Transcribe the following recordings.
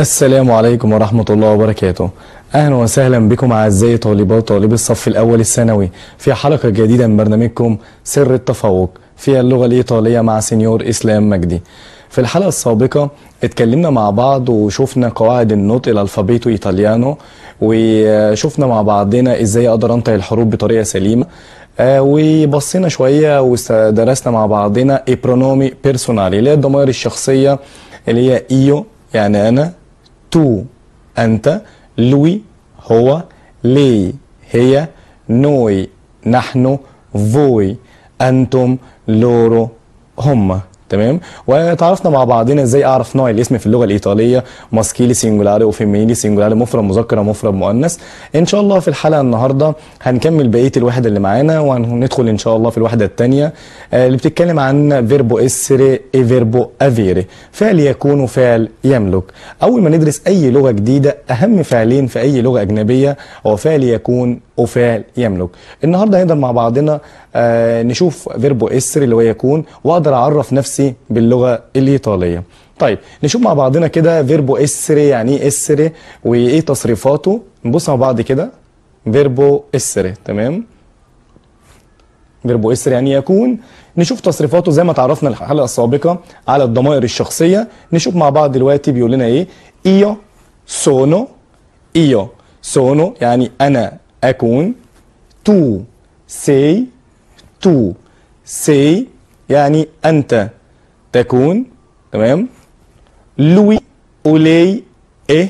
السلام عليكم ورحمة الله وبركاته. أهلا وسهلا بكم أعزائي طالبات طالبي الصف الأول الثانوي في حلقة جديدة من برنامجكم سر التفوق في اللغة الإيطالية مع سينيور إسلام مجدي. في الحلقة السابقة اتكلمنا مع بعض وشوفنا قواعد النطق الألفابيتو إيطاليانو، وشوفنا مع بعضنا إزاي أقدر أنطق الحروف بطريقة سليمة، وبصينا شوية ودرسنا مع بعضنا اي برونومي بيرسونالي اللي هي الضمائر الشخصية اللي هي إيو يعني أنا، تو أنت، لوي هو، لي هي، نوي نحن، فوي أنتم، لورو هم. تمام. وتعرفنا مع بعضنا ازاي اعرف نوع الاسم في اللغه الايطاليه، ماسكيلي سينجولاري وفيمينيلي سينجولاري، مفرد مذكر ومفرد مؤنث. ان شاء الله في الحلقه النهارده هنكمل بقيه الوحده اللي معانا وهندخل ان شاء الله في الوحده الثانيه اللي بتتكلم عن فيربو اسري اي فيربو افيري، فعل يكون وفعل يملك. اول ما ندرس اي لغه جديده اهم فعلين في اي لغه اجنبيه هو فعل يكون وفعل يملك. النهارده هنقدر مع بعضنا نشوف فيربو اسري اللي هو يكون، واقدر اعرف نفسي باللغه الايطاليه. طيب نشوف مع بعضنا كده فيربو اسري يعني ايه اسري وايه تصريفاته. نبص مع بعض كده. فيربو اسري، تمام. فيربو اسري يعني يكون. نشوف تصريفاته زي ما تعرفنا الحلقه السابقه على الضمائر الشخصيه. نشوف مع بعض دلوقتي بيقول لنا ايه. ايو سونو، ايو سونو يعني انا اكون. تو سي، تو سي يعني أنت تكون، تمام. لوي ولي إيه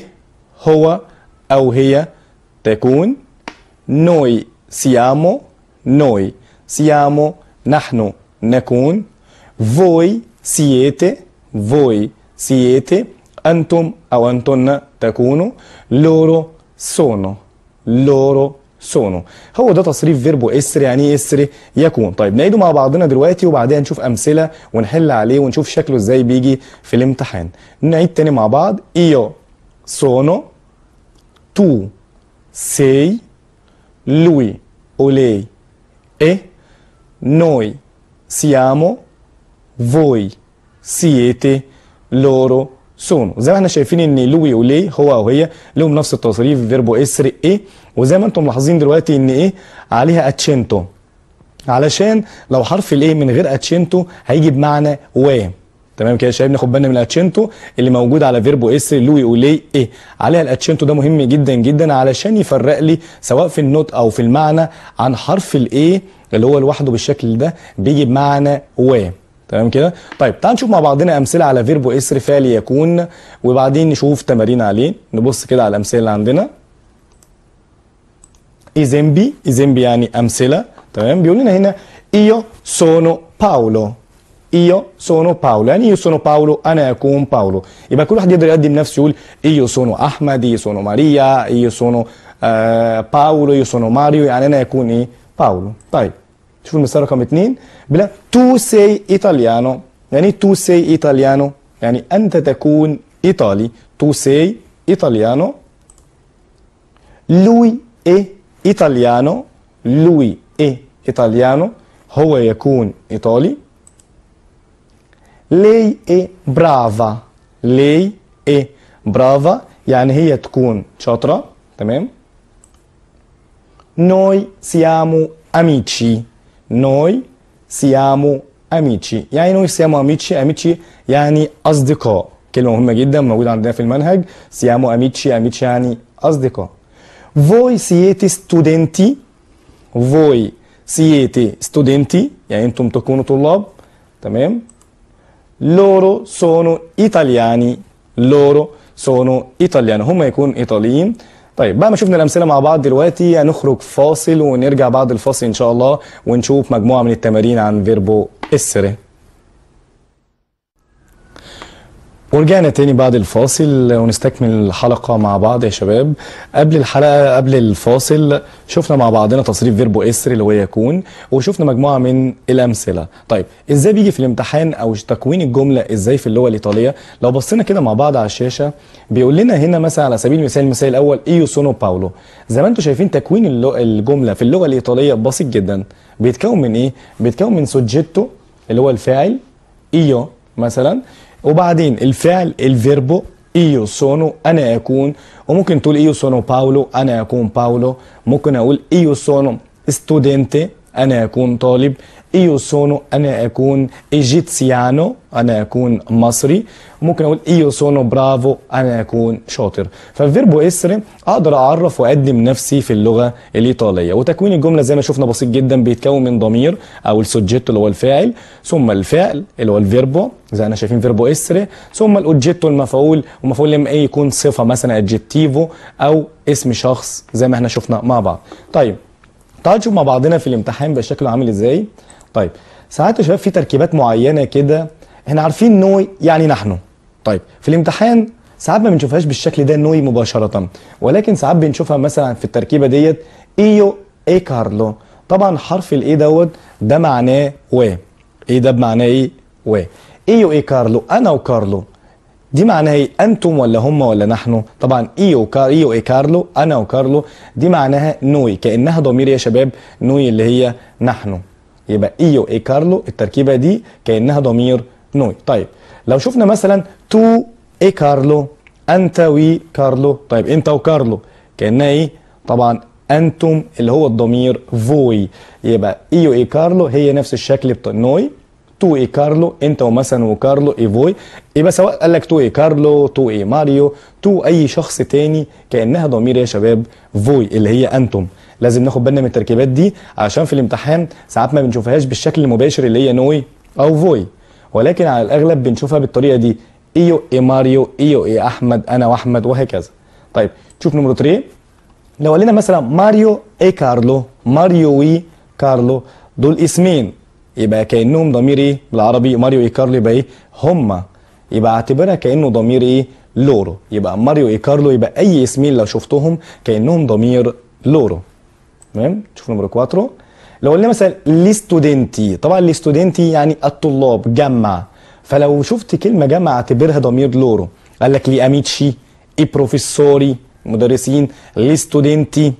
هو أو هي تكون. نوي سيامو، نوي سيامو نحن نكون. فوي سييتي، فوي سييتي أنتم أو أنتن تكونوا. لورو سونو، لورو سونو. هو ده تصريف فيربو اسري يعني ايه اسري يكون. طيب نعيده مع بعضنا دلوقتي وبعدين نشوف امثله ونحل عليه ونشوف شكله ازاي بيجي في الامتحان. نعيد تاني مع بعض. ايو سونو، تو سي، لوي او لei è, noi siamo, voi siete, loro sono. زي ما احنا شايفين ان لوي ولي هو او هي لهم نفس التصريف فيربو اسري ايه، وزي ما انتم ملاحظين دلوقتي ان ايه عليها اتشنتو، علشان لو حرف الايه من غير اتشنتو هيجي بمعنى و. تمام كده يا شباب، ناخد بالنا من الاتشنتو اللي موجود على فيربو اسري لوي ولي ايه، عليها الاتشنتو ده مهم جدا جدا علشان يفرق لي سواء في النطق او في المعنى عن حرف الايه اللي هو لوحده بالشكل ده بيجي بمعنى و. تمام كده. طيب تعال نشوف مع بعضنا امثله على فيربو اسري فعل يكون وبعدين نشوف تمارين عليه. نبص كده على الامثله اللي عندنا. ايزامبي، ايزامبي يعني امثله، تمام. بيقول لنا هنا ايو سونو باولو، ايو سونو باولو يعني ايو سونو باولو انا اكون باولو. يبقى كل واحد يقدر يقدم نفسه يقول ايو سونو احمد، ايو سونو ماريا، ايو سونو باولو، ايو سونو ماريو، يعني انا اكون ايه باولو. طيب شوف المثال رقم 2. بلا تو سي ايطاليانو، يعني تو سي ايطاليانو يعني انت تكون ايطالي. تو سي ايطاليانو. لوي اي ايطاليانو، لوي اي ايطاليانو هو يكون ايطالي. لي اي برافا، لي اي برافا يعني هي تكون شاطره، تمام. نوي سيامو amici، noi siamo amici يعني noi siamo amici، amici يعني أصدقاء، كلمة مهمة جدا موجودة عندنا في المنهج. siamo amici، amici يعني أصدقاء. voi siete studenti، voi siete studenti يعني أنتم تكونوا طلاب، تمام. loro sono italiani، loro sono italiani هم يكونوا إيطاليين. طيب بعد ما شفنا الامثله مع بعض دلوقتي هنخرج فاصل ونرجع بعد الفاصل ان شاء الله ونشوف مجموعه من التمارين عن فيربو اسري. ورجعنا تاني بعد الفاصل ونستكمل الحلقة مع بعض يا شباب. قبل الحلقة قبل الفاصل شفنا مع بعضنا تصريف فيربو اسري اللي هو يكون، وشفنا مجموعة من الأمثلة. طيب ازاي بيجي في الامتحان او تكوين الجملة ازاي في اللغة الإيطالية؟ لو بصينا كده مع بعض على الشاشة بيقول لنا هنا مثلا على سبيل المثال المثال الأول ايو سونو باولو. زي ما انتم شايفين تكوين الجملة في اللغة الإيطالية بسيط جدا. بيتكون من ايه؟ بيتكون من سوجيتو اللي هو الفاعل ايو مثلا، وبعدين الفعل الفيربو ايو سونو انا اكون، وممكن تقول ايو سونو باولو انا اكون باولو، ممكن اقول ايو سونو ستودنتي انا اكون طالب، ايو سونو انا اكون ايجيتسيانو انا اكون مصري، ممكن اقول ايو سونو برافو انا اكون شاطر. فالفيربو اسر اقدر اعرف واقدم نفسي في اللغه الايطاليه. وتكوين الجمله زي ما شفنا بسيط جدا، بيتكون من ضمير او السوجيتو اللي هو الفاعل، ثم الفعل اللي هو الفيربو زي ما شايفين فيربو اسر، ثم الاوجيتو المفعول، ومفعول لما ايه يكون صفه مثلا ادجيتيفو او اسم شخص زي ما احنا شفنا مع بعض. طيب تعالوا نشوف مع بعضنا في الامتحان بقى شكله عامل ازاي. طيب ساعات يا شباب في تركيبات معينه كده احنا عارفين نوي يعني نحن. طيب في الامتحان ساعات ما بنشوفهاش بالشكل ده نوي مباشره، ولكن ساعات بنشوفها مثلا في التركيبه ديت ايو اي كارلو. طبعا حرف الاي دوت ده معناه و، ايه ده بمعناه ايه و، ايو اي كارلو انا وكارلو دي معناها ايه؟ انتم ولا هم ولا نحن؟ طبعا ايو اي كارلو انا وكارلو دي معناها نوي، كانها ضمير يا شباب، نوي اللي هي نحن. يبقى ايو اي كارلو التركيبه دي كانها ضمير نوي. طيب لو شفنا مثلا تو اي كارلو انت وي كارلو، طيب انت وكارلو كانها ايه؟ طبعا انتم اللي هو الضمير فوي. يبقى ايو اي كارلو هي نفس الشكل بتاع نوي، تو اي كارلو انت ومثلا وكارلو اي فوي. يبقى سواء قال لك تو اي كارلو، تو اي ماريو، تو اي شخص تاني كانها ضمير يا شباب فوي اللي هي انتم. لازم ناخد بالنا من التركيبات دي عشان في الامتحان ساعات ما بنشوفهاش بالشكل المباشر اللي هي نوي او فوي، ولكن على الاغلب بنشوفها بالطريقه دي ايو اي ماريو، ايو اي احمد انا واحمد وهكذا. طيب شوف نمرة 3. لو قال لنا مثلا ماريو اي كارلو، ماريو وي كارلو دول اسمين، يبقى كانهم ضمير ايه بالعربي؟ ماريو اي كارلو يبقى ايه؟ هما، يبقى اعتبرها كانه ضمير ايه؟ لورو. يبقى ماريو اي كارلو يبقى اي اسمين لو شفتهم كانهم ضمير لورو. تمام. شوف نمرة 4. لو قلنا مثلا ليستودنتي، طبعا ليستودنتي يعني الطلاب جمع، فلو شفت كلمه جمع اعتبرها ضمير لورو. قال لك لي اميتشي اي بروفيسوري مدرسين، ليستودنتي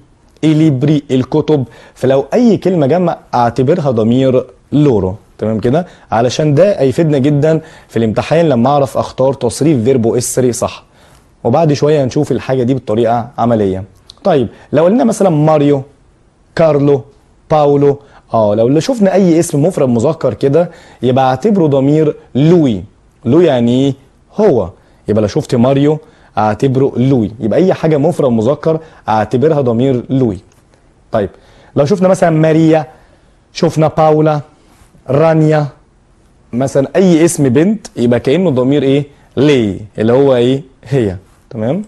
اي ليبري الكتب، فلو اي كلمه جمع اعتبرها ضمير لورو. تمام كده، علشان ده هيفيدنا جدا في الامتحان لما اعرف اختار تصريف فيربو اسري صح. وبعد شويه هنشوف الحاجه دي بالطريقه عمليه. طيب لو قلنا مثلا ماريو، كارلو، باولو، لو شفنا اي اسم مفرد مذكر كده يبقى اعتبره ضمير لوي. لوي يعني ايه؟ هو. يبقى لو شفت ماريو اعتبره لوي، يبقى اي حاجه مفرد مذكر اعتبرها ضمير لوي. طيب لو شفنا مثلا ماريا، شفنا باولا، رانيا، مثلا اي اسم بنت يبقى كانه ضمير ايه؟ لي اللي هو ايه؟ هي. تمام.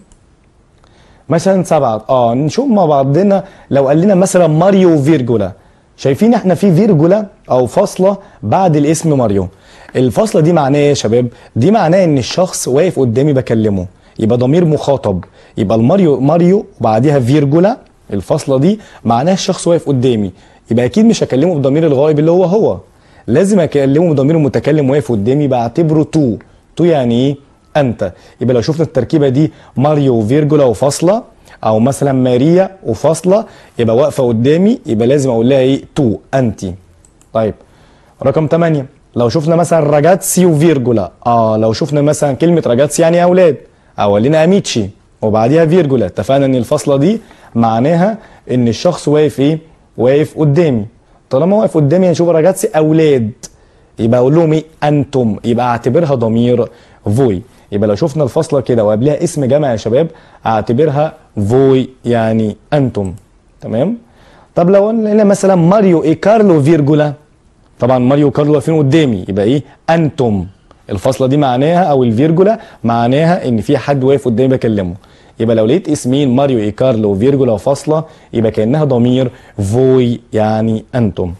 مثلا 7 نشوف مع بعضنا. لو قال لنا مثلا ماريو فيرجولا، شايفين احنا في فيرجولا او فاصله بعد الاسم ماريو. الفاصله دي معناها ايه يا شباب؟ دي معناها ان الشخص واقف قدامي بكلمه، يبقى ضمير مخاطب. يبقى ماريو وبعديها فيرجولا، الفاصله دي معناها الشخص واقف قدامي، يبقى اكيد مش هكلمه بضمير الغائب اللي هو، لازم اكلمه بضمير المتكلم واقف قدامي بعتبره تو يعني ايه؟ انت. يبقى لو شفنا التركيبه دي ماريو وفيرجولا وفاصله، او مثلا ماريا وفاصله، يبقى واقفه قدامي، يبقى لازم اقول لها ايه؟ تو انت. طيب رقم 8. لو شفنا مثلا راجاتسي وفيرجولا، لو شفنا مثلا كلمه راجاتسي يعني اولاد، او لنا اميتشي وبعديها فيرجولا، اتفقنا ان الفاصله دي معناها ان الشخص واقف ايه؟ واقف قدامي. طالما واقف قدامي هنشوف راجاتسي اولاد، يبقى اقول لهم ايه؟ انتم، يبقى اعتبرها ضمير فوي. يبقى لو شفنا الفاصله كده وقبلها اسم جمع يا شباب اعتبرها فوي يعني انتم. تمام. طب لو قلنا مثلا ماريو اي كارلو فيرجولا، طبعا ماريو وكارلو واقفين قدامي، يبقى ايه؟ انتم. الفاصله دي معناها او الفيرجولا معناها ان في حد واقف قدامي بكلمه. يبقى لو لقيت اسمين ماريو اي كارلو وفيرجولا وفاصله يبقى كانها ضمير فوي يعني انتم.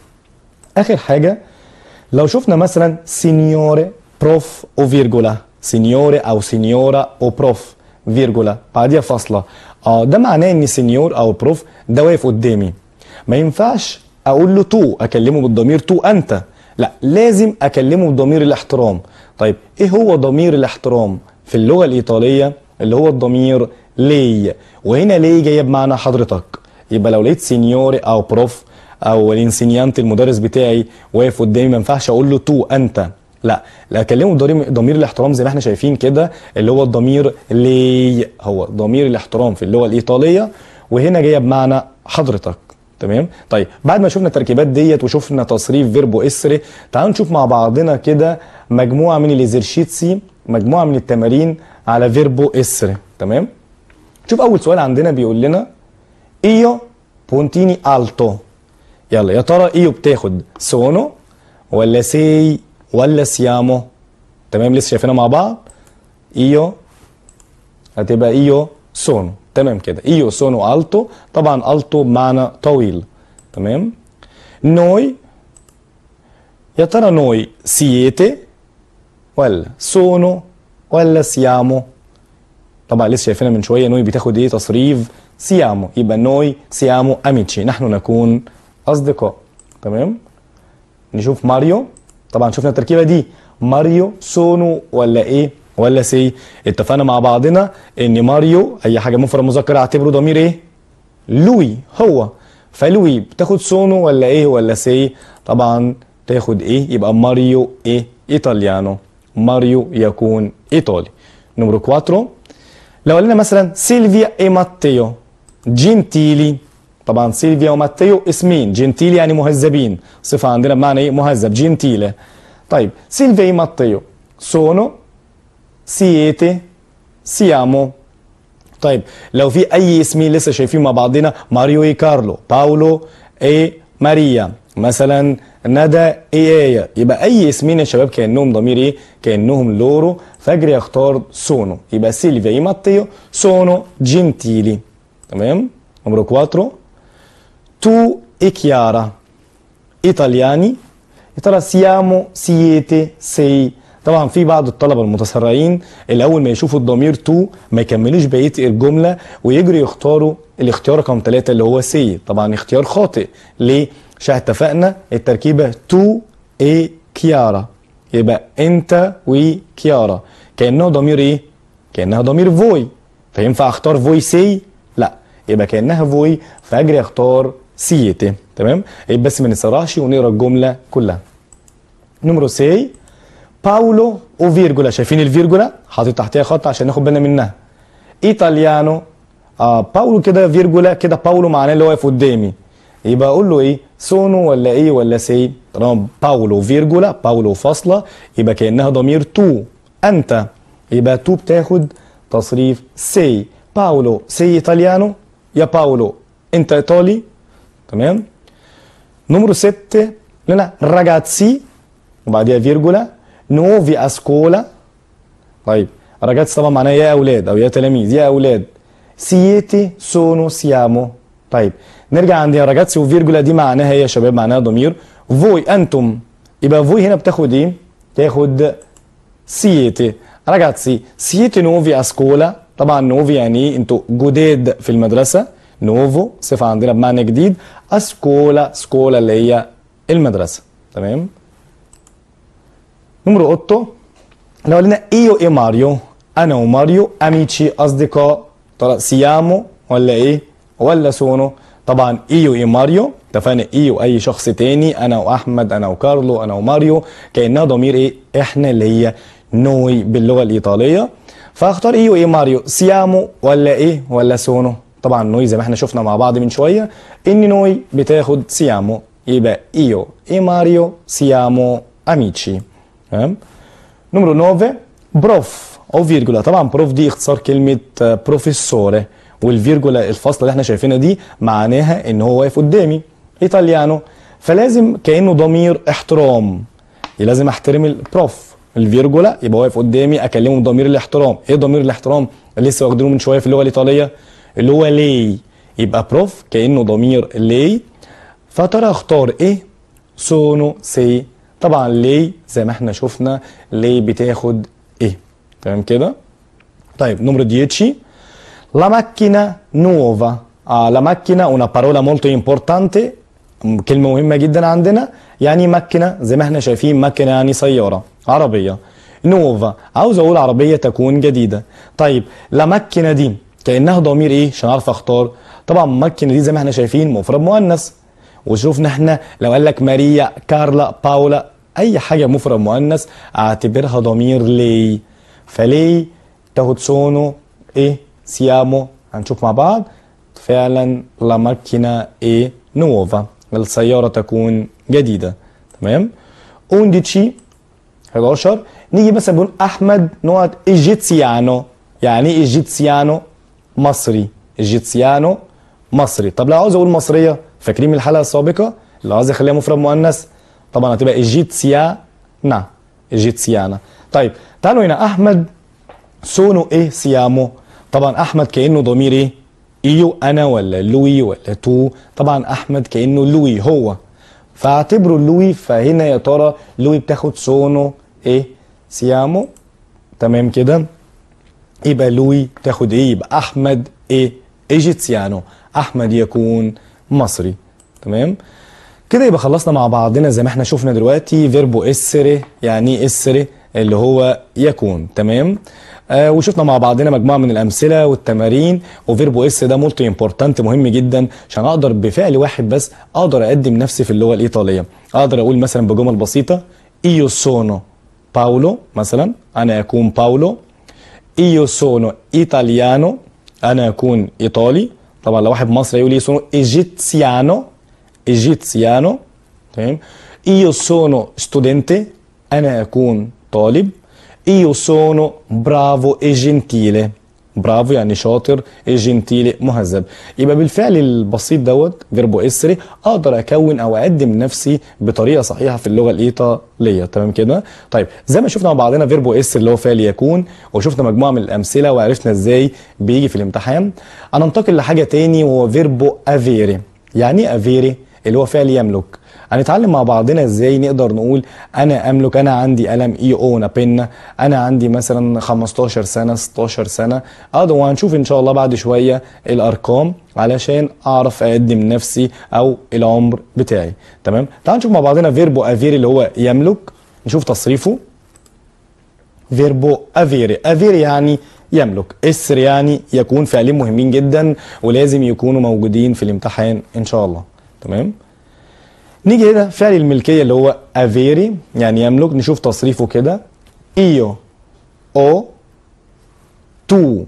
اخر حاجه لو شفنا مثلا سينيوري بروف وفيرجولا، سينيوري او سينيورا وبروف فيرجولا بعديها فاصله، ده معناه ان سينيور او بروف ده واقف قدامي. ما ينفعش اقول له تو، اكلمه بالضمير تو انت، لا لازم اكلمه بضمير الاحترام. طيب ايه هو ضمير الاحترام في اللغه الايطاليه؟ اللي هو الضمير لي، وهنا لي جايه بمعنى حضرتك. يبقى لو لقيت سينيوري او بروف او الانسينيانت المدرس بتاعي واقف قدامي ما ينفعش اقول له تو انت، لا، لا اكلمه ضمير الاحترام زي ما احنا شايفين كده، اللي هو الضمير لي، هو ضمير الاحترام في اللغه الايطاليه، وهنا جايه بمعنى حضرتك. تمام. طيب بعد ما شفنا التركيبات ديت وشفنا تصريف فيربو اسري، تعالوا نشوف مع بعضنا كده مجموعه من الازرشيتسي، مجموعه من التمارين على فيربو اسري. تمام. شوف اول سؤال عندنا بيقول لنا ايو بونتيني التو. يلا يا ترى ايو بتاخد سونو ولا سي ولا سيامو؟ تمام، لسه شايفينها مع بعض. ايو هتبقى ايو سونو. تمام كده، ايو سونو التو، طبعا التو بمعنى طويل. تمام. نوي، يا ترى نوي سييتي ولا سونو ولا سيامو؟ طبعا لسه شايفينها من شويه، نوي بتاخد ايه؟ تصريف سيامو، يبقى نوي سيامو اميتشي، نحن نكون اصدقاء. تمام. نشوف ماريو، طبعا شفنا التركيبه دي، ماريو سونو ولا ايه ولا سي؟ اتفقنا مع بعضنا ان ماريو اي حاجه مفرد مذكر اعتبره ضمير ايه؟ لوي، هو. فلوي بتاخد سونو ولا ايه ولا سي؟ طبعا تاخد ايه؟ يبقى ماريو ايه؟ ايطاليانو، ماريو يكون ايطالي. نمرو 4، لو قلنا مثلا سيلفيا اي ماتيو جنتيلي، طبعا سيلفيا وماتيو اسمين، جنتيلي يعني مهذبين، صفة عندنا بمعنى ايه؟ مهذب، جنتيلي. طيب سيلفيا اي ماتيو سونو سييتي سيامو. طيب لو في اي اسمين لسه شايفين مع بعضنا، ماريو اي كارلو، باولو اي ماريا، مثلا ندى اي ايه، يبقى اي اسمين يا شباب كانهم ضمير ايه؟ كانهم لورو، فاجري اختار سونو، يبقى سيلفيا اي ماتيو سونو جنتيلي. تمام. نمرو 4، تو اي كيارا ايطالياني، يا ترى سيامو سييتي سي؟ طبعا في بعض الطلبه المتسرعين اللي اول ما يشوفوا الضمير تو ما يكملوش بقيه الجمله ويجروا يختاروا الاختيار رقم 3 اللي هو سي، طبعا اختيار خاطئ. ليه؟ عشان اتفقنا التركيبه تو اي كيارا، يبقى انت وكيارا كانه ضمير ايه؟ كانها ضمير فوي، فينفع اختار فوي سي؟ لا، يبقى كانها فوي، فاجري اختار سيتي. تمام. يبقى بس ما نسرعش ونقرا الجمله كلها. نمرو سي، باولو وفيرجولا، شايفين الفيرجولا؟ حاطط تحتها خط عشان ناخد بالنا منها. ايطاليانو، باولو كده فيرجولا كده، باولو معناه اللي واقف قدامي، يبقى اقول له ايه؟ سونو ولا ايه ولا سي؟ طالما باولو فيرجولا، باولو فاصله، يبقى كانها ضمير تو، انت، يبقى تو بتاخد تصريف سي. باولو سي ايطاليانو، يا باولو انت ايطالي. تمام. نمرو 6 لنا راجاتسي وبعديها فيرجولا نوفي اسكولا. طيب راجاتسي طبعا معناها يا اولاد او يا تلاميذ، يا اولاد. سيتي سونو سيامو. طيب نرجع عند راجاتسي وفيرجولا، دي معناها ايه يا شباب؟ معناها ضمير فوي، انتم، يبقى فوي هنا بتاخد ايه؟ تاخد سيتي. راجاتسي سيتي نوفي اسكولا، طبعا نوفي يعني ايه؟ انتوا جداد في المدرسه، نوفو صفه عندنا بمعنى جديد، اسكولا سكولا اللي هي المدرسه. تمام. نمرو 8، لو قلنا ايو اي ماريو، انا وماريو اميتشي اصدقاء، ترى سيامو ولا ايه ولا سونو؟ طبعا ايو اي ماريو، اتفقنا ايو اي شخص تاني، انا واحمد، انا وكارلو، انا وماريو، كانها ضمير ايه؟ احنا اللي هي نوي باللغه الايطاليه، فاختار ايو اي ماريو سيامو ولا ايه ولا سونو؟ طبعا نوي زي ما احنا شفنا مع بعض من شويه ان نوي بتاخد سيامو، يبقى ايو اي ماريو سيامو اميتشي. تمام. نمرو 9، بروف او فيرجولا، طبعا بروف دي اختصار كلمه بروفيسوري، والفيرجولا الفاصله اللي احنا شايفينها دي معناها ان هو واقف قدامي، ايطاليانو، فلازم كانه ضمير احترام، لازم احترم البروف، الفيرجولا يبقى واقف قدامي اكلمه بضمير الاحترام. ايه ضمير الاحترام اللي لسه واخدينه من شويه في اللغه الايطاليه؟ اللي هو لي، يبقى بروف كانه ضمير لي، فترى اختار ايه؟ سونو سي، طبعا لي زي ما احنا شفنا لي بتاخد ايه. تمام كده. طيب نمرو 10، la macchina nuova. la macchina una parola molto importante، كلمة مهمة جدا عندنا، يعني مكنة زي ما احنا شايفين، مكنة يعني سيارة عربية. نوفا عاوز اقول عربية تكون جديدة. طيب لا مكنة دي كأنها ضمير ايه عشان اعرف اختار؟ طبعا مكنة دي زي ما احنا شايفين مفرد مؤنث، وشوفنا احنا لو قال لك ماريا كارلا باولا اي حاجه مفرد مؤنث اعتبرها ضمير لي. فلي تاخد سونو ايه سيامو، هنشوف مع بعض. فعلا لا ماكينه ايه نوفا، السياره تكون جديده. تمام. 11 نيجي مثلا بنقول احمد نقط ايجيتسيانو. يعني ايه ايجيتسيانو؟ مصري. ايجيتسيانو مصري. طب لو عاوز اقول مصريه، فاكرين من الحلقه السابقه لو عاوز اخليها مفرد مؤنث طبعا هتبقى ايجيتسيانا. ايجيتسيانا. طيب تعالوا هنا احمد سونو ايه سيامو. طبعا احمد كانه ضمير ايه؟ ايو انا ولا لوي ولا تو؟ طبعا احمد كانه لوي هو، فاعتبره لوي. فهنا يا ترى لوي بتاخد سونو ايه سيامو. تمام كده. يبقى لوي تاخد ايه؟ يبقى احمد ايه ايجيتسيانو، احمد يكون مصري. تمام كده. يبقى خلصنا مع بعضنا زي ما احنا شفنا دلوقتي فيربو اسري. يعني ايه اسري؟ اللي هو يكون. تمام. وشفنا مع بعضنا مجموعه من الامثله والتمارين. وفيربو اس ده مولتو امبورتانت، مهم جدا عشان اقدر بفعل واحد بس اقدر اقدم نفسي في اللغه الايطاليه. اقدر اقول مثلا بجمل بسيطه ايو سونو باولو مثلا، انا اكون باولو. ايو سونو ايطاليانو، انا اكون ايطالي. طبعا لو واحد مصري يقول ايه سونو ايجيتسيانو. ايجيتسيانو. تمام. ايو سونو ستودنتي، انا اكون طالب. Io sono bravo e gentile. برافو يعني شاطر، e gentile مهذب. يبقى بالفعل البسيط دوت فيربو اسري اقدر اكون او اقدم نفسي بطريقه صحيحه في اللغه الايطاليه. تمام كده. طيب زي ما شفنا مع بعضنا فيربو اسري اللي هو فعل يكون، وشفنا مجموعه من الامثله وعرفنا ازاي بيجي في الامتحان. هننتقل لحاجه تاني وهو فيربو افيري. يعني ايه افيري؟ اللي هو فعل يملك. هنتعلم مع بعضنا ازاي نقدر نقول انا املك، انا عندي قلم اي اونا بينا، انا عندي مثلا 15 سنه 16 سنه. وهنشوف ان شاء الله بعد شويه الارقام علشان اعرف اقدم نفسي او العمر بتاعي. تمام. تعالوا نشوف مع بعضنا فيربو افيري اللي هو يملك. نشوف تصريفه. فيربو افيري، افيري يعني يملك، اسر يعني يكون. فعلين مهمين جدا ولازم يكونوا موجودين في الامتحان ان شاء الله. تمام. نيجي هنا فعل الملكية اللي هو avere يعني يملك. نشوف تصريفه كده. io ho tu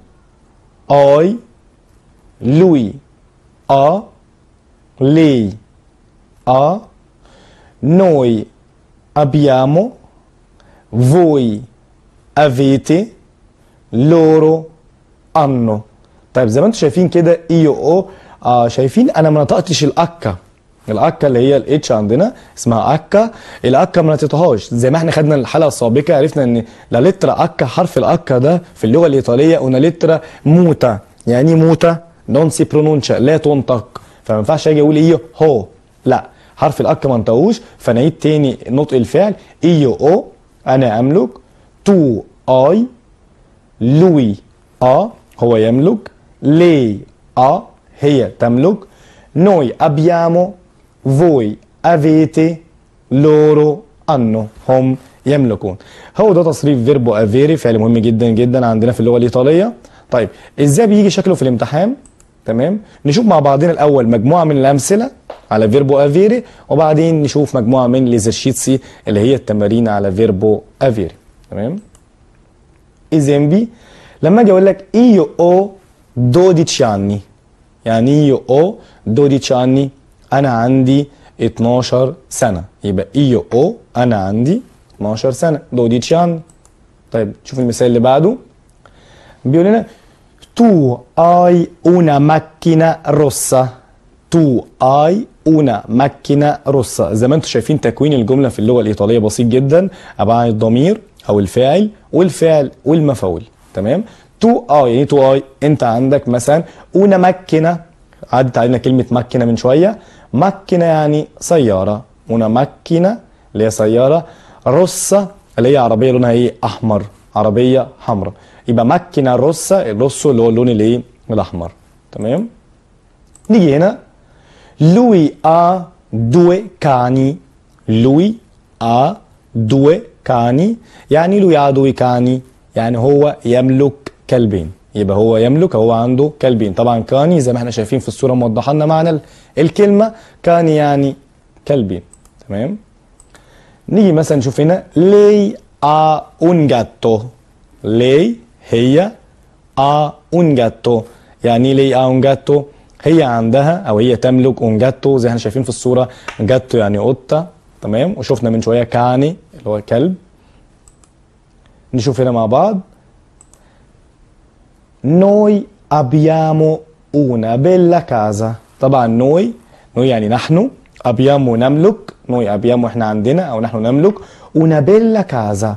hai lui ha lei ha noi abbiamo voi avete loro hanno. طيب زي ما انتم شايفين كده io o شايفين انا ما نطقتش الاكا. الاكا اللي هي الاتش عندنا اسمها اكا. الاكا ما نطقتهاش زي ما احنا خدنا الحلقه السابقه. عرفنا ان لا لترا اكا، حرف الاكا ده في اللغه الايطاليه قلنا لترا موتا. يعني موتا نون سي برونونشا، لا تنطق. فما ينفعش اجي اقول ايه هو، لا حرف الاكا ما انطقوش. فنعيد تاني نطق الفعل. ايو او انا املك، تو اي لوي هو يملك، لي هي تملك، noi abbiamo voi avete loro hanno هم يملكون. هو ده تصريف فيربو افيري، فعل مهم جدا جدا عندنا في اللغه الايطاليه. طيب ازاي بيجي شكله في الامتحان؟ تمام. نشوف مع بعضنا الاول مجموعه من الامثله على فيربو افيري، وبعدين نشوف مجموعه من ليزرشيتسي اللي هي التمارين على فيربو افيري. تمام. ايزامبي لما اجي اقول لك io ho 12 anni. يعني io ho 12 anni انا عندي 12 سنه. يبقى io ho انا عندي 12 سنه 12 anni. طيب شوف المثال اللي بعده. بيقول لنا tu hai una macchina rossa. tu hai una macchina rossa. زي ما انتم شايفين تكوين الجمله في اللغه الايطاليه بسيط جدا. ابعاد الضمير او الفاعل والفعل والمفعول. تمام. تو يعني تو اي انت عندك مثلا una macchina، عدت علينا كلمه ماكينه من شويه. ماكينه يعني سياره. una macchina اللي هي سياره، روسا اللي هي عربيه لونها ايه احمر، عربيه حمراء. يبقى ماكينه روسا، الروسو اللي هو اللون الايه الاحمر. تمام. نيجي هنا lui ha due cani. lui ha due cani يعني lui ha due cani يعني هو يملك كلبين. يبقى هو يملك، هو عنده كلبين. طبعا كاني زي ما احنا شايفين في الصوره موضحه لنا معنى الكلمه. كاني يعني كلبين. تمام. نيجي مثلا نشوف هنا lei ha un gatto. lei هي ha un gatto. يعني lei ha un gatto هي عندها او هي تملك un gatto زي احنا شايفين في الصورة. gatto يعني قطة تمام. وشوفنا من شوية كاني اللي هو كلب. نشوف هنا مع بعض noi abbiamo una bella casa. طبعا noi يعني نحن abbiamo نملك noi abbiamo احنا عندنا او نحن نملك una bella casa.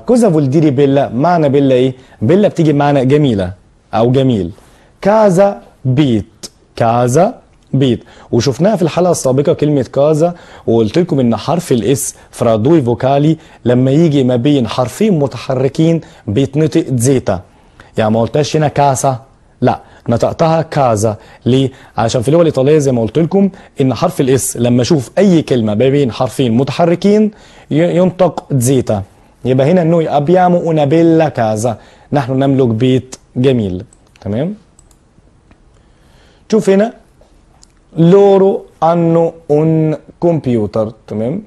cosa vuol dire bella؟ معنى bella ايه؟ bella بتيجي بمعنى جميلة او جميل. كازا بيت. كازا بيت. وشفناها في الحلقة السابقة كلمة كازا وقلت لكم ان حرف الاس fra due vocali لما يجي ما بين حرفين متحركين بيتنطق زيتا. يعني ما قلتهاش هنا كاسا، لا نطقتها كازا. ليه؟ عشان في اللغه الايطاليه زي ما قلت لكم ان حرف الاس لما اشوف اي كلمه ما بين حرفين متحركين ينطق زيتا. يبقى هنا نوي ابيامو اون بيلا كازا، نحن نملك بيت جميل. تمام. شوف هنا لورو انو اون كمبيوتر. تمام.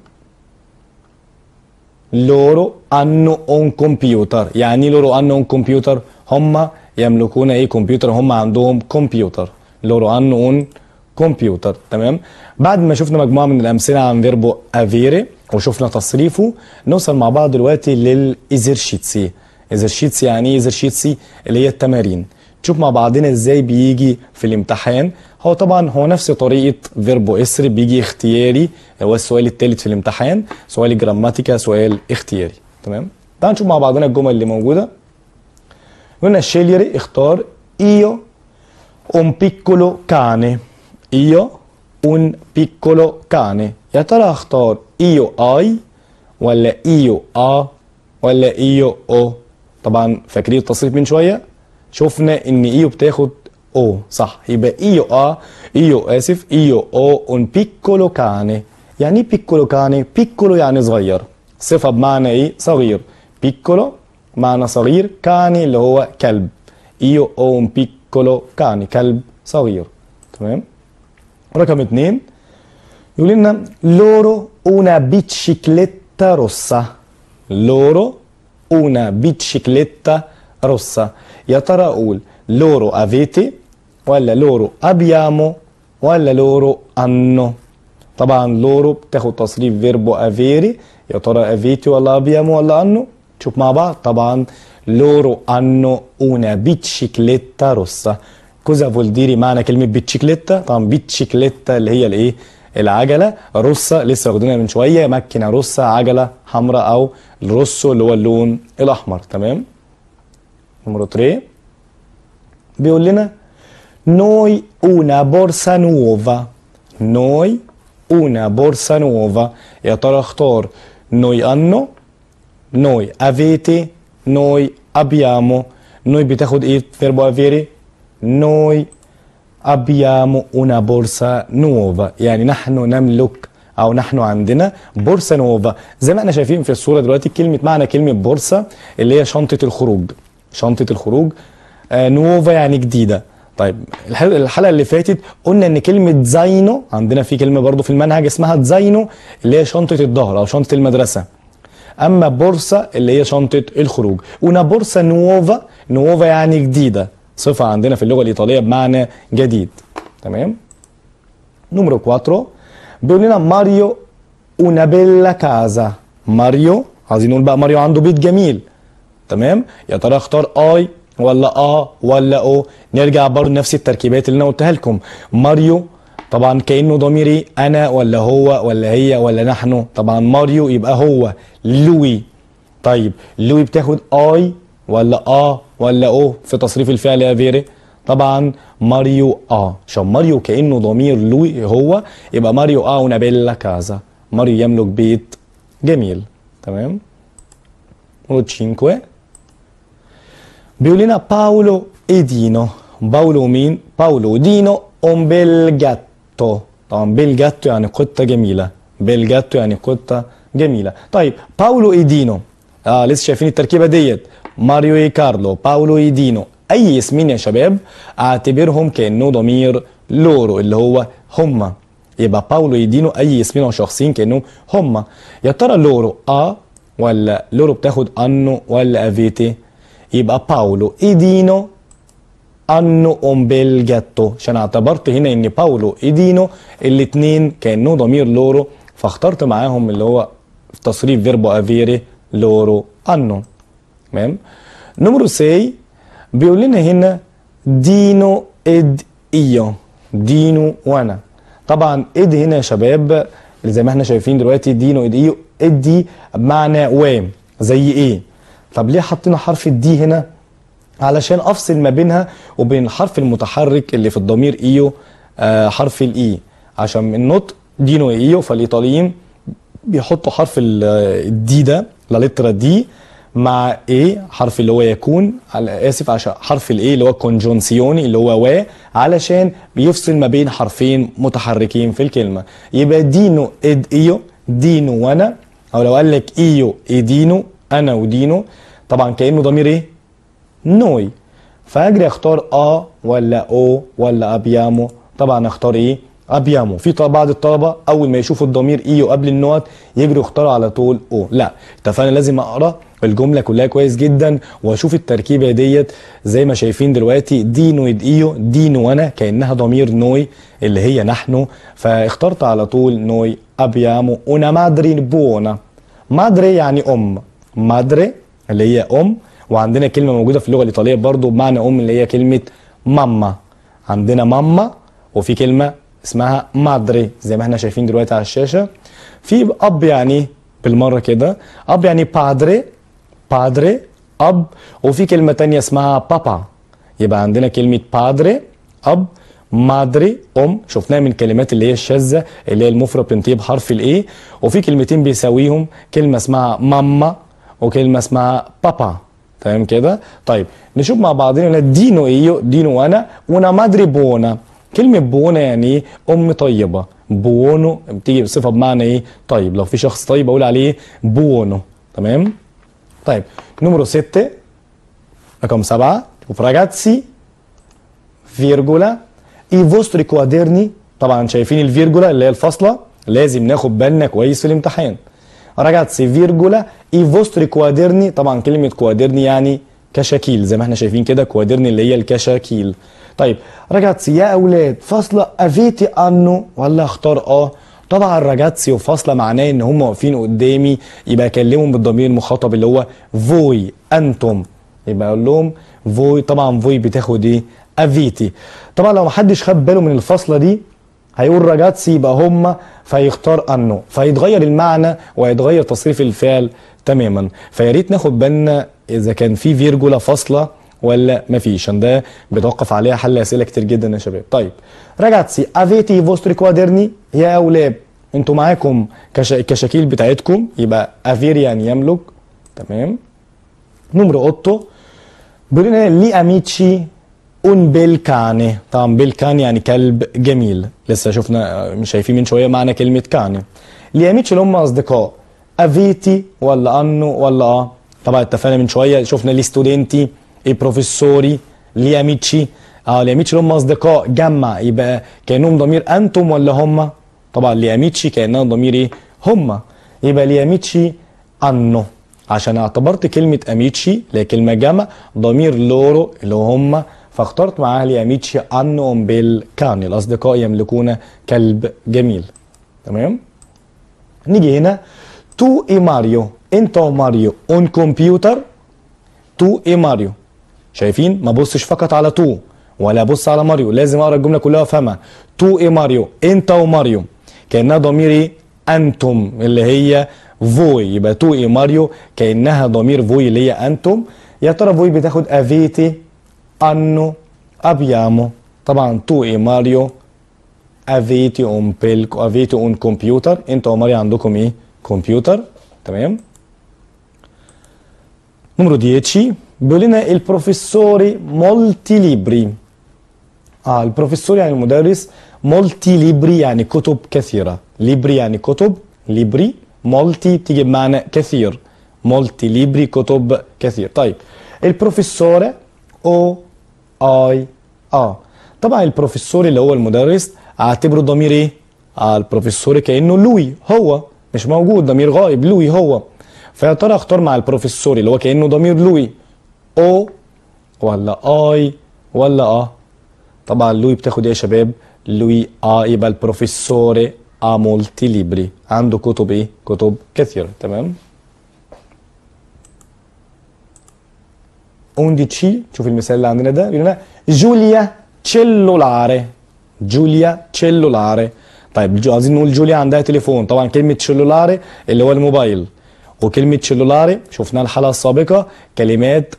لورو انو اون كمبيوتر. يعني لورو انو اون كمبيوتر هم يملكون ايه؟ كمبيوتر. هم عندهم كمبيوتر. لورو انو اون كمبيوتر. تمام. بعد ما شفنا مجموعه من الامثله عن فيربو افيري وشفنا تصريفه نوصل مع بعض دلوقتي للإزرشيتسي. إزرشيتسي يعني ايه؟ إزرشيتسي اللي هي التمارين. نشوف مع بعضنا ازاي بيجي في الامتحان. هو طبعا هو نفس طريقه فيربو اسر بيجي اختياري. هو السؤال الثالث في الامتحان سؤال جراماتيكا سؤال اختياري. تمام. تعالوا نشوف مع بعضنا الجمل اللي موجوده. قلنا scegliere اختار io un piccolo cane. io un piccolo cane. يا ترى اختار io I ولا io a ولا io o؟ طبعا فاكرين التصريف من شويه شفنا ان ايو بتاخد او صح. يبقى ايو ايو اسف ايو او un piccolo cane. يعني ايه piccolo cane؟ piccolo يعني صغير، صفه بمعنى ايه؟ صغير. piccolo معنى صغير، كاني اللي هو كلب. ايو او un piccolo cane كلب صغير. تمام. رقم 2 يقول لنا loro una bicicletta rossa. loro una bicicletta rossa. يا ترى اقول loro avete ولا loro abbiamo ولا loro hanno؟ طبعا loro بتاخد تصريف فيربو avere. يا ترى avete ولا abbiamo ولا hanno؟ شوف مع بعض. طبعا loro hanno una bicicletta rossa. cosa vuol dire معنى كلمة بيتشيكليتا؟ طبعا بيتشيكليتا اللي هي الايه؟ العجلة. روسا لسه واخدينها من شوية، ماكينة روسا عجلة حمراء او الروسو اللي هو اللون الاحمر. تمام. نمرو 3 بيقول لنا noi una borsa nuova. noi una borsa nuova. يا ترى اختار noi hanno noi avete noi abbiamo. noi بتاخد ايه؟ فيربو avere. noi abbiamo una borsa nuova يعني نحن نملك او نحن عندنا بورصه نوفا. زي ما احنا شايفين في الصوره دلوقتي كلمه معنى كلمه بورصه اللي هي شنطه الخروج. شنطه الخروج. نوفا يعني جديده. طيب الحلقه اللي فاتت قلنا ان كلمه زاينو عندنا في كلمه برضو في المنهج اسمها زاينو اللي هي شنطه الظهر او شنطه المدرسه. اما بورصه اللي هي شنطه الخروج. ونا بورصه نوفا. نوفا يعني جديده، صفه عندنا في اللغه الايطاليه بمعنى جديد. تمام. نمرو 4 بيقول لنا ماريو una bella casa. ماريو عايزين نقول بقى ماريو عنده بيت جميل. تمام. يا ترى اختار اي ولا ولا او؟ نرجع برضه نفس التركيبات اللي انا قلتها لكم. ماريو طبعا كانه ضميري انا ولا هو ولا هي ولا نحن. طبعا ماريو يبقى هو لوي. طيب لوي بتاخد اي ولا ولا او في تصريف الفعل يا فيري؟ طبعا ماريو عشان ماريو كانه ضمير لوي هو يبقى ماريو una bella casa. ماريو يملك بيت جميل. تمام. نمرو 5 بيقول لنا باولو اي دينو. باولو مين؟ باولو ودينو un bel gatto. طبعا بيل جاتو يعني قطه جميله. بيل جاتو يعني قطه جميله. طيب باولو اي دينو لسه شايفين التركيبه ديت. ماريو اي كارلو باولو اي دينو. اي اسمين يا شباب اعتبرهم كانه ضمير لورو اللي هو هما. يبقى باولو ايدينو اي اسمين او شخصين كانهم هما. يا ترى لورو ولا لورو بتاخد انو ولا افيتي؟ يبقى باولو ايدينو انو un bel gatto، عشان اعتبرت هنا ان باولو ايدينو الاثنين كانه ضمير لورو، فاخترت معاهم اللي هو في تصريف فيربو افيري لورو انو. تمام. نمرو 6 بيقول لنا هنا دينو اد ايو، دينو وانا. طبعا اد هنا يا شباب زي ما احنا شايفين دلوقتي دينو اد ايو، اد دي بمعنى و، زي ايه؟ طب ليه حطينا حرف الدي هنا؟ علشان افصل ما بينها وبين الحرف المتحرك اللي في الضمير ايو، حرف الاي، عشان من النطق دينو ايو فالايطاليين بيحطوا حرف الدي ده، لا لترا دي مع ايه، حرف اللي هو يكون، اسف، عشان حرف الايه اللي هو كونجونسيوني اللي هو و، علشان بيفصل ما بين حرفين متحركين في الكلمه. يبقى دينو اد ايو، دينو وانا، او لو قال لك ايو اي دينو، انا ودينو، طبعا كانه ضمير ايه؟ نوي. فاجري اختار ولا او ولا ابيامو؟ طبعا اختار ايه؟ ابيامو. في بعض الطلبه اول ما يشوفوا الضمير ايو قبل النقط يجروا يختاروا على طول او. لا، اتفقنا لازم اقرا الجمله كلها كويس جدا واشوف التركيبه ديت زي ما شايفين دلوقتي. دينو اد ايو، دينو وانا، كانها ضمير نوي اللي هي نحن، فاخترت على طول نوي ابيامو انا مادري بونا. مادري يعني ام، مادري اللي هي ام، وعندنا كلمه موجوده في اللغه الايطاليه برضو بمعنى ام اللي هي كلمه ماما. عندنا ماما وفي كلمه اسمها مادري زي ما احنا شايفين دلوقتي على الشاشه. في اب يعني بالمره كده، اب يعني بادري، بادري اب، وفي كلمه تانية اسمها بابا. يبقى عندنا كلمه بادري اب، مادري ام، شفناها من الكلمات اللي هي الشاذه اللي هي المفرد بتنتهي بحرف الايه، وفي كلمتين بيساويهم، كلمه اسمها ماما وكلمه اسمها بابا. تمام كده؟ طيب نشوف مع بعضنا. دينو ايو، دينو وانا، وانا مادري بونا. كلمة بونا يعني ايه؟ ام طيبة. بوونو بتيجي بصفة بمعنى ايه؟ طيب. لو في شخص طيب اقول عليه بوونو. تمام؟ طيب نمرو 6 رقم 7 شوف راجاتسي فيرجولا اي فوستري كوادرني. طبعا شايفين الفيرجولا اللي هي الفاصلة، لازم ناخد بالنا كويس في الامتحان. راجاتسي فيرجولا اي فوستري كوادرني، طبعا كلمة كوادرني يعني كشاكيل زي ما احنا شايفين كده، كوادرني اللي هي الكشاكيل. طيب راجاتسي يا اولاد فاصلة افيتي انو ولا اختار طبعا راجاتسي وفاصلة معناه ان هم واقفين قدامي، يبقى اكلمهم بالضمير المخاطب اللي هو فوي، انتم، يبقى اقول لهم فوي. طبعا فوي بتاخد ايه؟ افيتي. طبعا لو محدش خد باله من الفاصلة دي هيقول راجاتسي يبقى هم، فيختار انو، فيتغير المعنى ويتغير تصريف الفعل تماما. فيا ريت ناخد بالنا اذا كان في فيرجولا فاصله ولا مفيش، عشان ده بيتوقف عليها حل اسئله كتير جدا يا شباب. طيب راجاتسي افيتي فوستري كوادرني، يا اولاد انتوا معاكم الكشاكيل بتاعتكم، يبقى افيري يعني يملك. تمام. نمرو 8 بيقول لنا لي اميتشي اون بيل كاني. طبعا بيل كاني يعني كلب جميل، لسه شفنا مش شايفين من شويه معنى كلمه كاني. لي اميتشي اللي هم اصدقاء، افيتي ولا انو ولا طبعا اتفقنا من شويه شفنا لي ستودنتي، اي بروفيسوري، لي اميتشي. لي اميتشي اللي هم اصدقاء جمع، يبقى كانهم ضمير انتم ولا هم؟ طبعا لي اميتشي كانها ضمير ايه؟ هم. يبقى لي اميتشي انو، عشان اعتبرت كلمه اميتشي اللي هي كلمه جمع ضمير لورو اللي هم، فاخترت معاها لي اميتشي انو بيل كاني، الاصدقاء يملكون كلب جميل. تمام. نيجي هنا تو اي ماريو، انت وماريو اون كمبيوتر. تو اي ماريو، شايفين؟ ما بصش فقط على تو ولا بص على ماريو، لازم اقرا الجمله كلها وافهمها. تو اي ماريو، انت وماريو، كانها ضمير ايه؟ انتم اللي هي فوي، يبقى تو اي ماريو كانها ضمير فوي اللي هي انتم. يا ترى فوي بتاخد افيتي، انو، ابيامو. طبعا تو اي ماريو افيتي اون بيلكو، افيتي اون كمبيوتر، انت وماريو عندكم ايه؟ كمبيوتر. تمام. نمرو 10 بيقول لنا البروفيسوري مولتي ليبري. البروفيسور يعني المدرس، مولتي ليبري يعني كتب كثيرة، ليبري يعني كتب، ليبري، مولتي بتيجي بمعنى كثير، مولتي ليبري كتب كثير. طيب البروفيسور او اي طبعا البروفيسور اللي هو المدرس اعتبره ضمير ايه؟ على البروفيسور كأنه لوي هو مش موجود، ضمير غائب، لوي هو. فيا ترى اختار مع البروفيسور اللي هو كأنه ضمير لوي او ولا اي ولا طبعا لوي بتاخد ايه يا شباب؟ لوي يبقى البروفيسور مولتي ليبري، عنده كتب ايه؟ كتب كثيرة. تمام. 11 شوف المثال اللي عندنا ده بيقول لنا جوليا تشيلولاري. جوليا تشيلولاري. طيب عايزين نقول جوليا عندها تليفون، طبعا كلمة تشيلولاري اللي هو الموبايل، وكلمة تشيلولاري شفناها الحلقة السابقة كلمات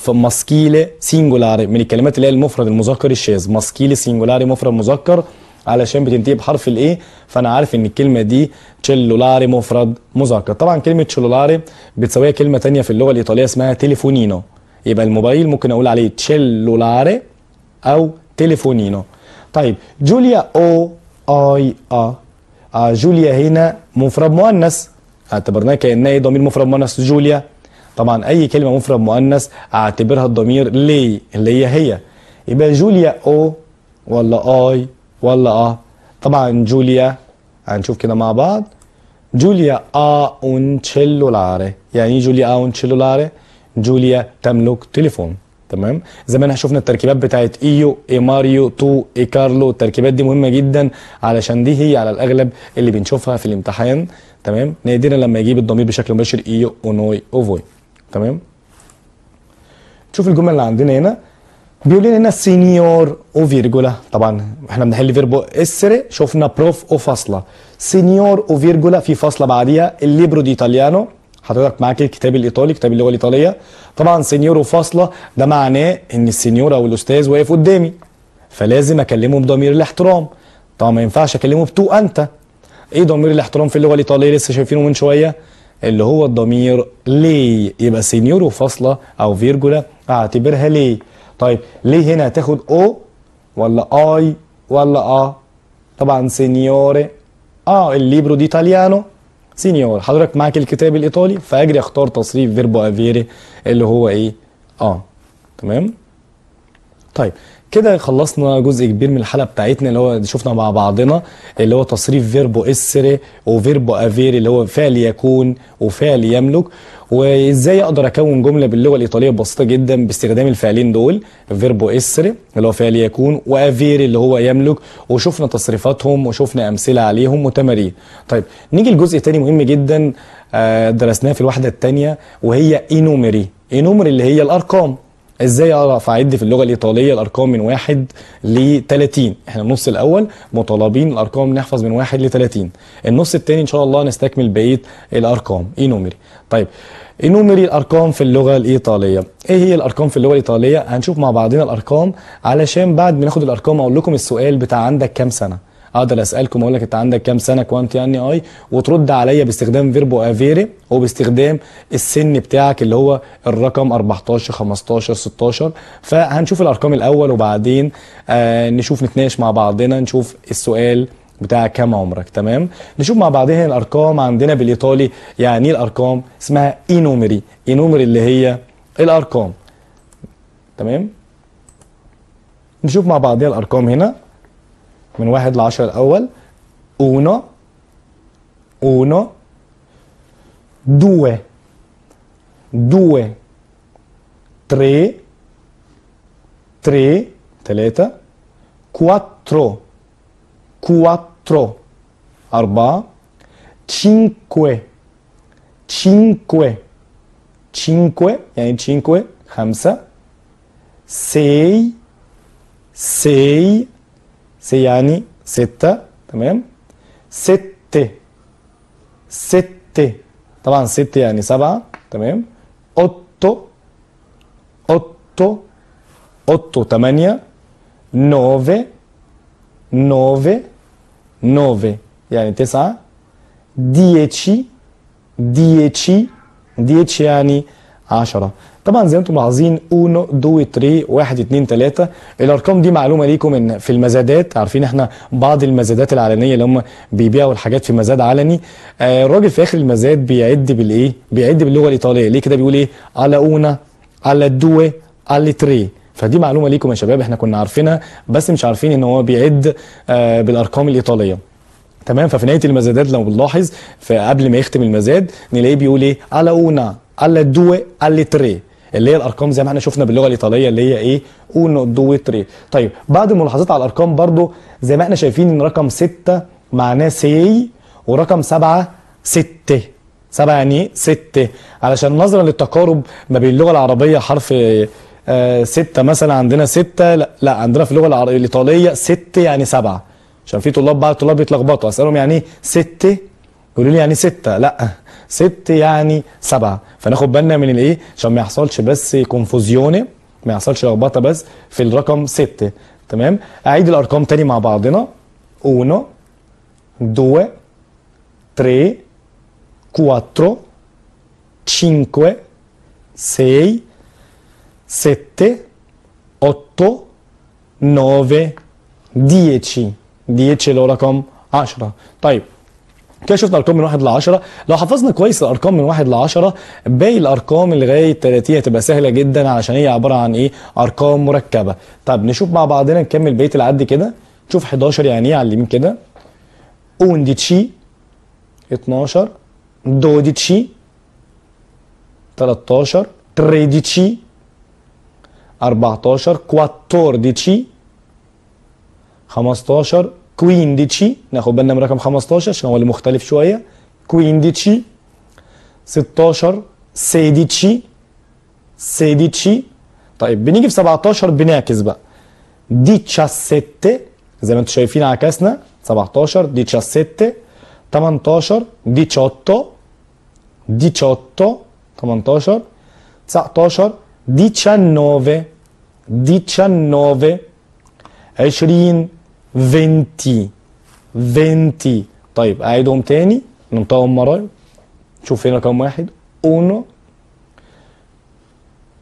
ماسكيلي سينجولاري، من الكلمات اللي هي المفرد المذكر الشاذ. ماسكيلي سينجولاري مفرد مذكر علشان بتنتهي بحرف الايه، فانا عارف ان الكلمه دي تشيلولاري مفرد مذكر. طبعا كلمه تشيلولاري بتساويها كلمه ثانيه في اللغه الايطاليه اسمها تليفونينو، يبقى الموبايل ممكن اقول عليه تشيلولاري او تليفونينو. طيب جوليا او اي جوليا هنا مفرد مؤنث، اعتبرناها كانها ايه؟ ضمير مفرد مؤنث جوليا. طبعا اي كلمه مفرد مؤنث اعتبرها الضمير لي اللي هي يبقى جوليا او ولا اي ولا طبعا جوليا هنشوف كده مع بعض. جوليا un cellulare، يعني جوليا un cellulare؟ جوليا تملك تليفون. تمام. زمان شفنا التركيبات بتاعت ايو اي ماريو تو اي كارلو، التركيبات دي مهمه جدا علشان دي هي على الاغلب اللي بنشوفها في الامتحان. تمام. نادرا لما يجيب الضمير بشكل مباشر ايو اونوي اوفوي. تمام. شوف الجمله اللي عندنا هنا بيقول لنا هنا سينيور وفيرجولا. طبعا احنا بنحل فيربو اسري، شفنا بروف وفاصله. سينيور وفيرجولا في فاصله بعديها. الليبرو دي ايطاليانو، حضرتك معاك الكتاب الايطالي، كتاب اللغه الايطاليه. طبعا سينيور وفاصله ده معناه ان السينيور او الاستاذ واقف قدامي، فلازم اكلمه بضمير الاحترام. طبعا ما ينفعش اكلمه بتو انت. ايه ضمير الاحترام في اللغه الايطاليه؟ لسه شايفينه من شويه، اللي هو الضمير لي. يبقى سينيور وفاصله او فيرجولا اعتبرها لي. طيب ليه هنا هتاخد او ولا اي ولا طبعا سينيوري الليبرو دي ايطاليانو سينيور. حضرتك معاك الكتاب الايطالي فاجري اختار تصريف فيربو افيري اللي هو ايه؟ تمام. طيب كده خلصنا جزء كبير من الحلقه بتاعتنا اللي هو شفنا مع بعضنا اللي هو تصريف فيربو اسري وفيربو افيري اللي هو فعل يكون وفعل يملك، وازاي اقدر اكون جمله باللغه الايطاليه بسيطه جدا باستخدام الفعلين دول، فيربو اسري اللي هو فعل يكون وافيري اللي هو يملك، وشفنا تصريفاتهم وشفنا امثله عليهم وتمارين. طيب نيجي لجزء تاني مهم جدا درسناه في الوحده الثانيه وهي انوميري. انوميري اللي هي الارقام. ازاي اعرف اعد في اللغه الايطاليه الارقام من 1 ل 30؟ احنا النص الاول مطالبين الارقام نحفظ من 1 ل 30، النص الثاني ان شاء الله نستكمل بقيه الارقام انوميري. طيب انوميري الارقام في اللغه الايطاليه. ايه هي الارقام في اللغه الايطاليه؟ هنشوف مع بعضنا الارقام علشان بعد ما ناخد الارقام اقول لكم السؤال بتاع عندك كام سنه. اقدر اسالكم اقول لك انت عندك كام سنه كوانت يعني اي، وترد عليا باستخدام فيربو افيري وباستخدام السن بتاعك اللي هو الرقم 14 15 16. فهنشوف الارقام الاول وبعدين نشوف نتناقش مع بعضنا نشوف السؤال بتاع كام عمرك. تمام. نشوف مع بعضنا الارقام عندنا بالايطالي. يعني ايه الارقام؟ اسمها انوميري. انوميري اللي هي الارقام. تمام. نشوف مع بعضنا الارقام هنا من 1 ل 10 الأول. 1 1 2 2 3 3 3 4 4 4 5 5 5 يعني 5 5 6 6 6 يعني 6. تمام. 6 6 طبعا 6 يعني 7. تمام. 8 8 8 8 9 9 9 يعني 9. 10 10 10 يعني 10. طبعا زي ما انتم ملاحظين 1 2 3 1 2 3. الارقام دي معلومه ليكم ان في المزادات، عارفين احنا بعض المزادات العلنيه اللي هم بيبيعوا الحاجات في مزاد علني، الراجل في اخر المزاد بيعد بالايه؟ بيعد باللغه الايطاليه. ليه كده؟ بيقول ايه؟ على 1 على 2 على 3. فدي معلومه ليكم يا شباب احنا كنا عارفينها بس مش عارفين ان هو بيعد بالارقام الايطاليه. تمام. ففي نهايه المزادات لو بنلاحظ قبل ما يختم المزاد نلاقيه بيقول ايه alla una alla due alle tre، اللي هي الارقام زي ما احنا شفنا باللغه الايطاليه اللي هي ايه 1 2 3. طيب بعض الملاحظات على الارقام برضو زي ما احنا شايفين ان رقم 6 معناه سي، ورقم 7 6. 7 يعني ايه 6، علشان نظرا للتقارب ما بين اللغه العربيه حرف 6 مثلا عندنا 6، لا عندنا في اللغه الايطاليه 6 يعني 7، عشان في بعض الطلاب بيتلخبطوا اسالهم يعني ايه 6 يقولوا لي يعني 6، لا 6 يعني 7. فناخد بالنا من الايه عشان ما يحصلش بس كونفوزيوني، ما يحصلش لخبطه بس في الرقم 6. تمام. اعيد الارقام تاني مع بعضنا 1 2 3 4 5 6 7 8 9 10. 10 اللي هو رقم 10. طيب كده شفنا ارقام من 1 ل 10. لو حفظنا كويس الارقام من 1 ل 10 باقي الارقام لغايه 30 هتبقى سهله جدا علشان هي عباره عن ايه ارقام مركبه. طب نشوف مع بعضنا نكمل بقيه العد كده. نشوف 11 يعني ايه على اليمين كده 11 12 12 13 13 14 14 15 15 ناخد بالنا من رقم 15 عشان هو اللي مختلف شويه 15 16 16 16. طيب بنيجي في 17 بنعكس بقى 17 زي ما انتم شايفين عكسنا 17 17 18 18 18 18 19 19 19 20 20 20. طيب اعيدهم تاني ننطقهم مرايا. شوف هنا رقم 1 1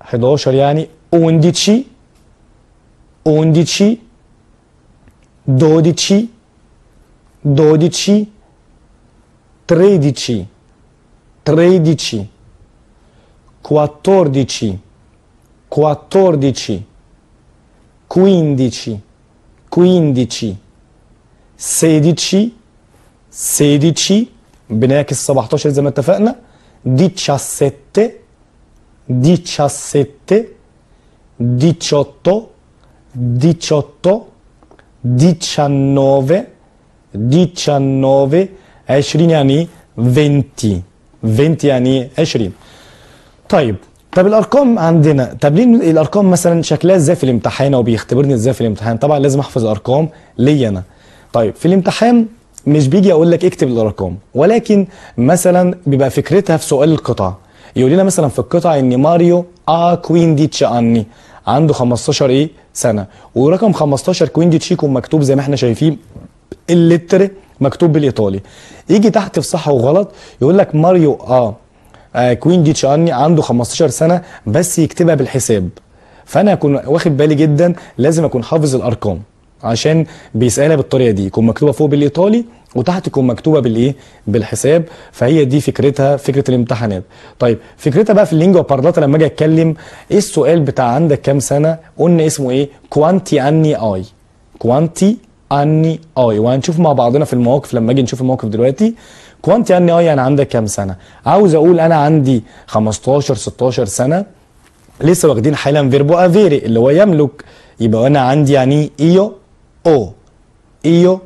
11 يعني 11 11 12 12 13 13 14 14 15 15 16 16 بنعكس 17 زي ما اتفقنا 17 17 18 18 19 19 20 يعني 20 20 يعني 20. طيب الارقام عندنا، طب ليه الارقام مثلا شكلها ازاي في الامتحان او بيختبرني ازاي في الامتحان؟ طبعا لازم احفظ الارقام ليا انا. طيب في الامتحان مش بيجي اقول لك اكتب الارقام، ولكن مثلا بيبقى فكرتها في سؤال القطعه. يقول لنا مثلا في القطعه ان ماريو 15 anni عنده 15 سنه، ورقم 15 15 يكون مكتوب زي ما احنا شايفين اللتر مكتوب بالايطالي. يجي تحت في صح وغلط يقول لك ماريو 15 anni عنده 15 سنه بس يكتبها بالحساب. فانا اكون واخد بالي جدا لازم اكون حافظ الارقام عشان بيسالها بالطريقه دي، يكون مكتوبه فوق بالايطالي وتحت تكون مكتوبه بالحساب. فهي دي فكرتها، فكره الامتحانات. طيب فكرتها بقى في اللينجوا بارلاتا لما اجي اتكلم ايه السؤال بتاع عندك كام سنه؟ قلنا اسمه ايه؟ كوانتي اني اي، كوانتي اني اي. وهنشوف مع بعضنا في المواقف لما اجي نشوف المواقف دلوقتي. كوانتي اني اي يعني عندك كام سنه؟ عاوز اقول انا عندي 15 16 سنه، لسه واخدين حالا فيربو افيري اللي هو يملك، يبقى انا عندي يعني ايو او ايو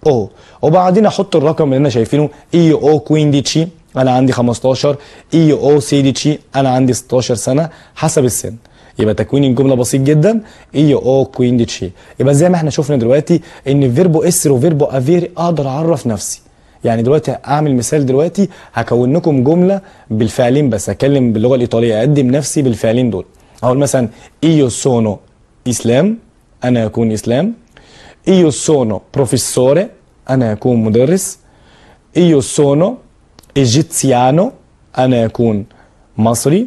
او، وبعدين احط الرقم اللي انا شايفينه ايو او 15 انا عندي 15، ايو او 16 انا عندي 16 سنه حسب السن. يبقى تكوين الجمله بسيط جدا ايو او 15. يبقى زي ما احنا شفنا دلوقتي ان فيربو اسر وفيربو افيري اقدر اعرف نفسي. يعني دلوقتي اعمل مثال، دلوقتي هكون لكم جمله بالفعلين بس، هتكلم باللغه الايطاليه اقدم نفسي بالفعلين دول. اقول مثلا ايو سونو اسلام انا اكون اسلام، ايو سونو بروفيسوري انا اكون مدرس، ايو سونو ايجيتسيانو انا اكون مصري.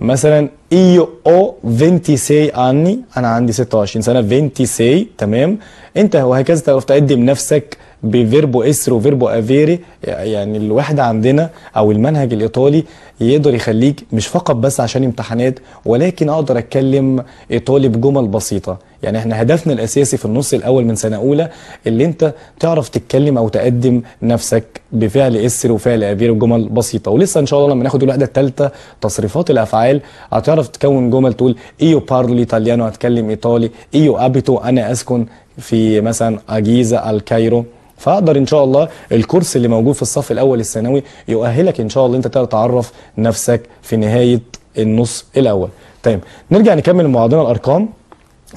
مثلا ايو او 26 anni انا عندي 26 سنه 26. تمام. انت وهكذا تعرف تقدم نفسك بفيربو اسر وفيربو افيري. يعني الوحده عندنا او المنهج الايطالي يقدر يخليك مش فقط بس عشان امتحانات، ولكن اقدر اتكلم ايطالي بجمل بسيطه. يعني احنا هدفنا الاساسي في النص الاول من سنه اولى اللي انت تعرف تتكلم او تقدم نفسك بفعل اسر وفعل افير وجمل بسيطه. ولسه ان شاء الله لما ناخد الوحده الثالثه تصريفات الافعال هتعرف تكون جمل تقول ايو بارلو ايطاليانو هتكلم ايطالي، ايو ابيتو انا اسكن في مثلا اجيزه الكايرو. فاقدر ان شاء الله الكورس اللي موجود في الصف الاول الثانوي يؤهلك ان شاء الله انت تعرف نفسك في نهايه النص الاول. طيب نرجع نكمل مع بعضنا الارقام.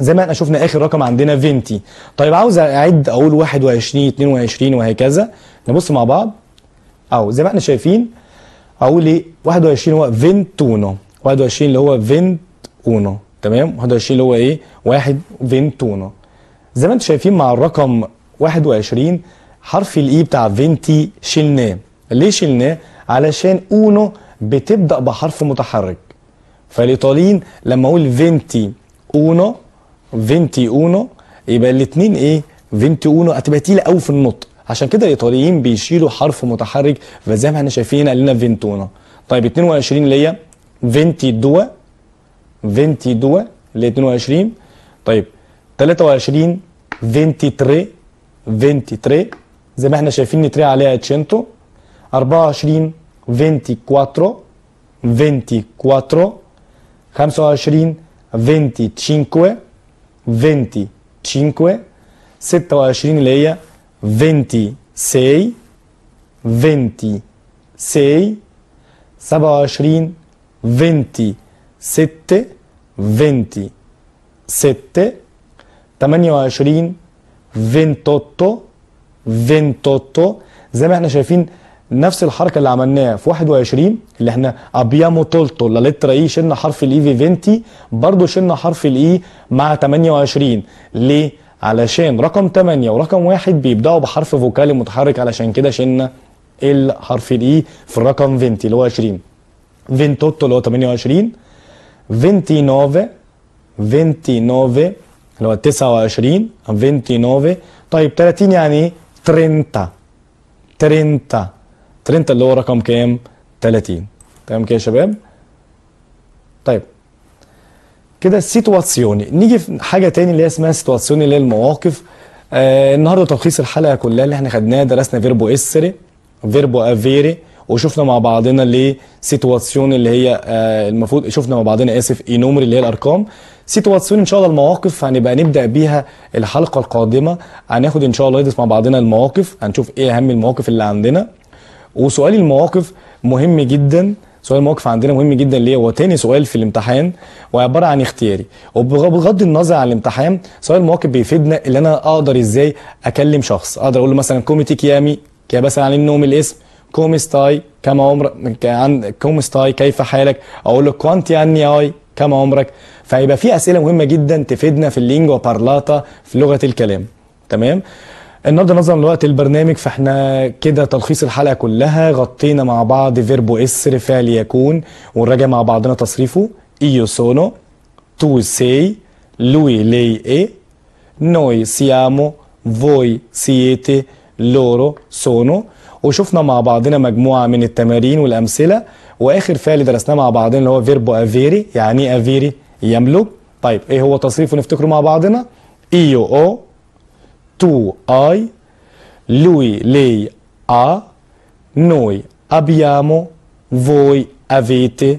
زي ما احنا شفنا اخر رقم عندنا 20. طيب عاوز اعد اقول 21 22 وهكذا. نبص مع بعض او زي ما احنا شايفين اقول ايه 21 هو 21 اللي هو 21 تمام. 21 اللي هو ايه 21. زي ما انتم شايفين مع الرقم 21 حرف الاي بتاع 20 شلناه. ليه شلناه؟ علشان اونو بتبدا بحرف متحرك. فالايطاليين لما اقول 21 يبقى الاثنين ايه 21 هتبقى تقيله قوي في النطق، عشان كده الايطاليين بيشيلوا حرف متحرك. فزي ما احنا شايفين قال لنا 21. طيب 22 اللي هي 22 اللي هي 22. طيب 23 23 زي ما احنا شايفين نتري عليها 100. 24 24 25 25 26 اللي هي 26 27 26 28 28 زي ما احنا شايفين نفس الحركه اللي عملناها في 21 اللي احنا ابيامو تولتو لا لترا اي شلنا حرف الاي في 20 برضه شلنا حرف الاي مع 28. ليه؟ علشان رقم 8 ورقم 1 بيبداوا بحرف فوكالي متحرك، علشان كده شلنا الحرف الاي في الرقم 20 اللي هو 20. 28 اللي هو 28 29 اللي هو 29 29. طيب 30 يعني ايه 30 اللي هو رقم كام 30. تمام كده يا شباب. طيب كده السيتواسيوني. نيجي في حاجه تاني اللي هي اسمها سيتواسيوني اللي هي المواقف. النهارده تلخيص الحلقه كلها اللي احنا خدناها درسنا فيربو اسري فيربو افيري وشفنا مع بعضنا ليه سيتواسيون اللي هي المفروض شفنا مع بعضنا اينومري اللي هي الارقام. سيتواسيون ان شاء الله المواقف هنبقى نبدا بيها الحلقه القادمه. هناخد ان شاء الله ندرس مع بعضنا المواقف، هنشوف ايه اهم المواقف اللي عندنا. وسؤال المواقف مهم جدا، سؤال المواقف عندنا مهم جدا ليه هو تاني سؤال في الامتحان وعباره عن اختياري. وبغض النظر عن الامتحان سؤال المواقف بيفيدنا اللي انا اقدر ازاي اكلم شخص. اقدر اقول له مثلا كوميتي كيامي كي مثلا عن النوم الاسم كومستاي كما عمرك كومستاي كيف حالك. اقول له كوانتي اني اي كما عمرك. فيبقى في اسئله مهمه جدا تفيدنا في اللينجوا بارلاتا في لغه الكلام. تمام. النهارده نظرا لوقت البرنامج فاحنا كده تلخيص الحلقه كلها غطينا مع بعض فيربو اسر فعل يكون ونراجع مع بعضنا تصريفه io sono tu sei lui lei è noi siamo voi siete loro sono. وشفنا مع بعضنا مجموعه من التمارين والامثله. واخر فعل درسناه مع بعضنا اللي هو فيربو افيري. يعني ايه افيري؟ يملك. طيب ايه هو تصريفه نفتكره مع بعضنا؟ io ho tu hai lui lei ha noi abbiamo voi avete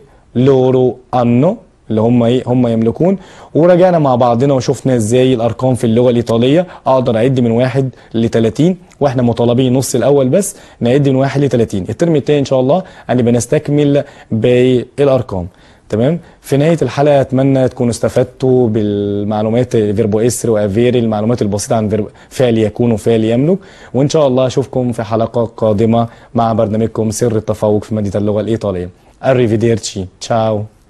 loro hanno اللي هم ايه هم يملكون. وراجعنا مع بعضنا وشفنا ازاي الارقام في اللغه الايطاليه اقدر اعد من 1 ل 30 واحنا مطالبين نص الاول بس نعد من 1 ل 30. الترم الثاني ان شاء الله هنبقى نستكمل باقي الارقام. تمام. في نهايه الحلقه اتمنى تكونوا استفدتوا بالمعلومات فيربو اسر وافيري المعلومات البسيطه عن فعل يكون وفعل يملك. وان شاء الله اشوفكم في حلقه قادمه مع برنامجكم سر التفوق في ماده اللغه الايطاليه. Arrivederci. Ciao.